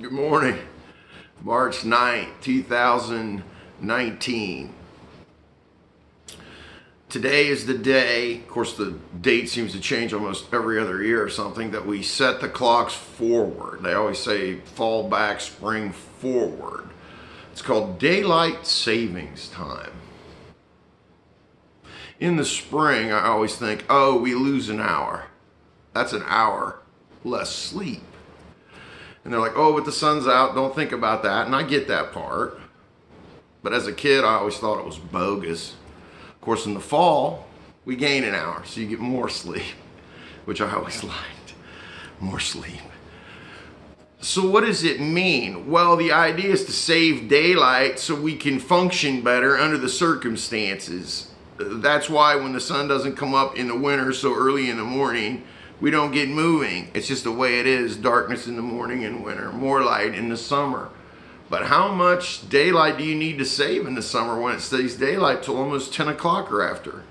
Good morning. March 9th, 2019. Today is the day, of course the date seems to change almost every other year or something, that we set the clocks forward. They always say fall back, spring forward. It's called daylight savings time. In the spring, I always think, oh, we lose an hour. That's an hour less sleep. And they're like, oh, but the sun's out, don't think about that. And I get that part. But as a kid, I always thought it was bogus. Of course, in the fall, we gain an hour, so you get more sleep, which I always liked. More sleep. So what does it mean? Well, the idea is to save daylight so we can function better under the circumstances. That's why when the sun doesn't come up in the winter so early in the morning, we don't get moving. It's just the way it is. Darkness in the morning in winter, more light in the summer. But how much daylight do you need to save in the summer when it stays daylight till almost 10 o'clock or after?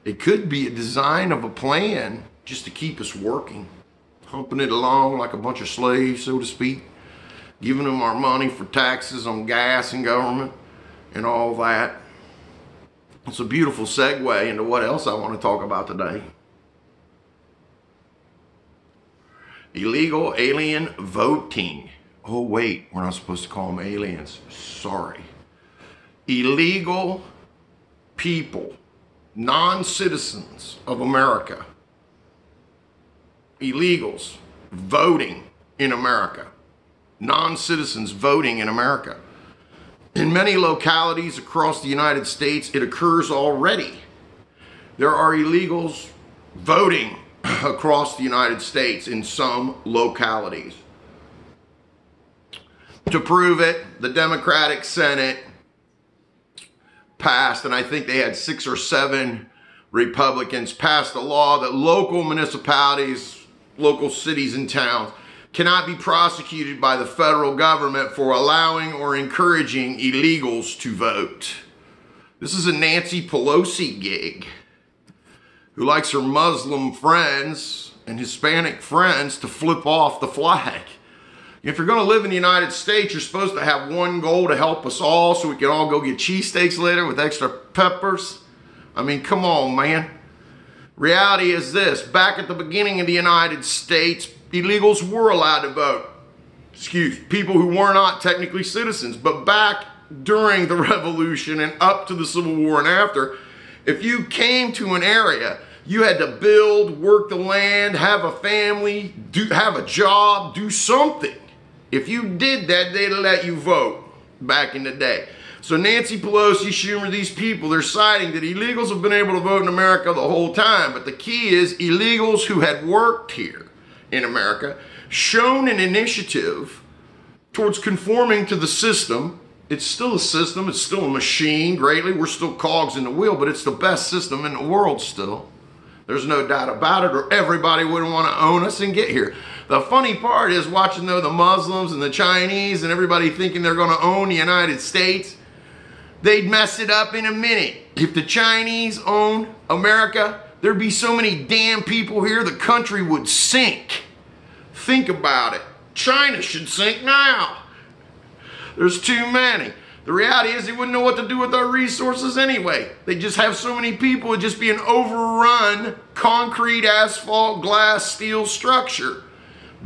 It could be a design of a plan just to keep us working, humping it along like a bunch of slaves, so to speak, giving them our money for taxes on gas and government and all that. It's a beautiful segue into what else I want to talk about today. Illegal alien voting. Oh wait, we're not supposed to call them aliens. Sorry. Illegal people, non-citizens of America. Illegals voting in America. Non-citizens voting in America. In many localities across the United States, it occurs already. There are illegals voting across the United States in some localities. To prove it, the Democratic Senate passed, and I think they had 6 or 7 Republicans passed a law that local municipalities, local cities and towns cannot be prosecuted by the federal government for allowing or encouraging illegals to vote. This is a Nancy Pelosi gig, who likes her Muslim friends and Hispanic friends to flip off the flag. If you're going to live in the United States, you're supposed to have one goal: to help us all so we can all go get cheesesteaks later with extra peppers. I mean, come on, man. Reality is this: back at the beginning of the United States, illegals were allowed to vote. People who were not technically citizens. But back during the Revolution and up to the Civil War and after, if you came to an area, you had to build, work the land, have a family, have a job, do something. If you did that, they'd let you vote back in the day. So Nancy Pelosi, Schumer, these people, they're citing that illegals have been able to vote in America the whole time. But the key is illegals who had worked here in America, shown an initiative towards conforming to the system. It's still a system, it's still a machine, greatly. We're still cogs in the wheel, but it's the best system in the world still. There's no doubt about it, or everybody wouldn't want to own us and get here. The funny part is watching though the Muslims and the Chinese and everybody thinking they're going to own the United States. They'd mess it up in a minute. If the Chinese owned America, there'd be so many damn people here, the country would sink. Think about it. China should sink now. There's too many. The reality is they wouldn't know what to do with our resources anyway. They just have so many people. It'd just be an overrun concrete, asphalt, glass, steel structure.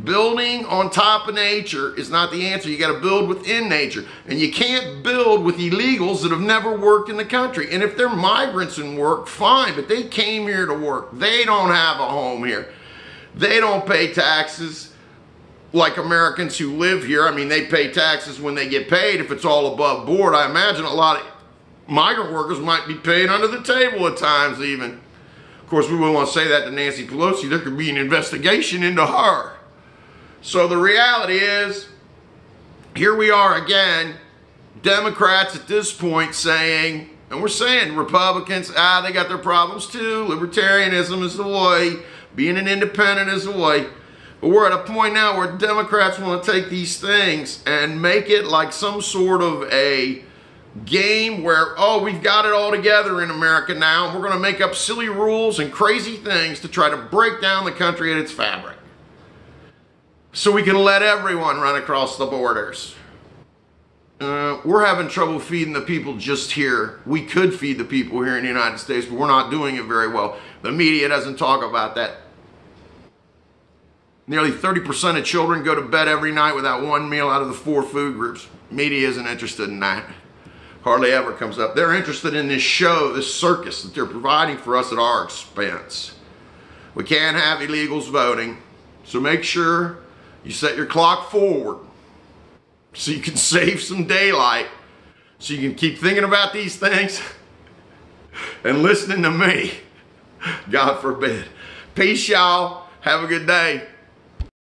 Building on top of nature is not the answer. You got to build within nature. And you can't build with illegals that have never worked in the country. And if they're migrants and work, fine. But they came here to work. They don't have a home here. They don't pay taxes like Americans who live here. I mean, they pay taxes when they get paid if it's all above board. I imagine a lot of migrant workers might be paid under the table at times even. Of course, we wouldn't want to say that to Nancy Pelosi. There could be an investigation into her. So the reality is, here we are again, Democrats at this point saying, and we're saying Republicans, they got their problems too. Libertarianism is the way. Being an independent is the way. But we're at a point now where Democrats want to take these things and make it like some sort of a game where, oh, we've got it all together in America now, and we're going to make up silly rules and crazy things to try to break down the country at its fabric. so we can let everyone run across the borders. We're having trouble feeding the people just here. We could feed the people here in the United States, but we're not doing it very well. The media doesn't talk about that. Nearly 30% of children go to bed every night without one meal out of the 4 food groups. Media isn't interested in that. Hardly ever comes up. They're interested in this show, this circus that they're providing for us at our expense. We can't have illegals voting, so make sure you set your clock forward so you can save some daylight, so you can keep thinking about these things and listening to me. God forbid. Peace, y'all. Have a good day.